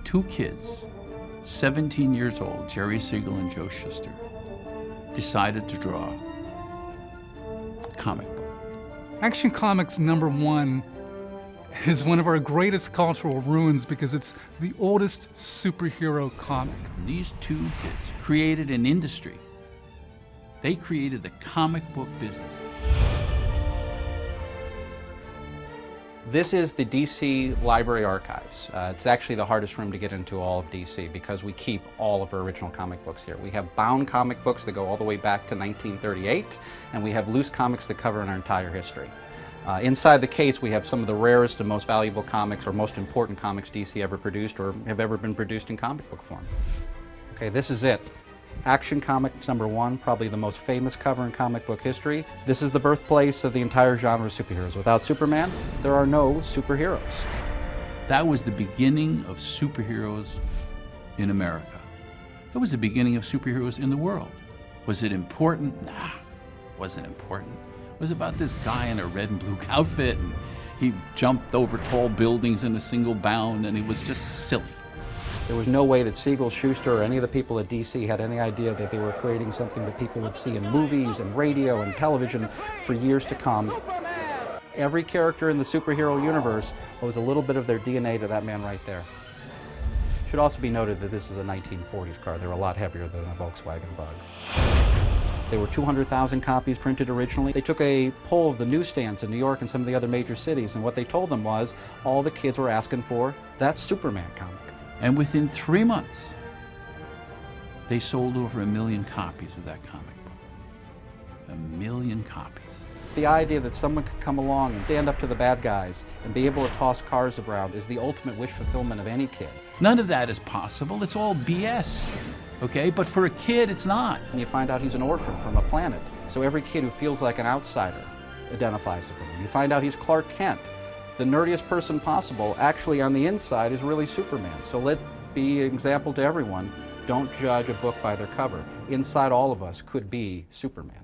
two kids, 17 years old, Jerry Siegel and Joe Shuster, decided to draw a comic book. Action Comics #1 is one of our greatest cultural ruins because it's the oldest superhero comic. These two kids created an industry. They created the comic book business. This is the DC Library Archives. It's actually the hardest room to get into all of DC because we keep all of our original comic books here. We have bound comic books that go all the way back to 1938, and we have loose comics that cover our entire history. Inside the case, we have some of the rarest and most valuable comics or most important comics DC ever produced or have ever been produced in comic book form. Okay, this is it. Action Comics #1, probably the most famous cover in comic book history. This is the birthplace of the entire genre of superheroes. Without Superman, there are no superheroes. That was the beginning of superheroes in America. That was the beginning of superheroes in the world. Was it important? Nah, wasn't important. It was about this guy in a red and blue outfit, and he jumped over tall buildings in a single bound, and it was just silly. There was no way that Siegel, Shuster, or any of the people at DC had any idea that they were creating something that people would see in movies and radio and television for years to come. Every character in the superhero universe owes a little bit of their DNA to that man right there. It should also be noted that this is a 1940s car. They're a lot heavier than a Volkswagen Bug. There were 200,000 copies printed originally. They took a poll of the newsstands in New York and some of the other major cities, and what they told them was all the kids were asking for that Superman comic. And within 3 months, they sold over 1 million copies of that comic book. 1 million copies. The idea that someone could come along and stand up to the bad guys and be able to toss cars around is the ultimate wish fulfillment of any kid. None of that is possible. It's all BS, okay? But for a kid, it's not. And you find out he's an orphan from a planet, so every kid who feels like an outsider identifies with him. You find out he's Clark Kent. The nerdiest person possible, actually on the inside, is really Superman. So let be an example to everyone. Don't judge a book by their cover. Inside all of us could be Superman.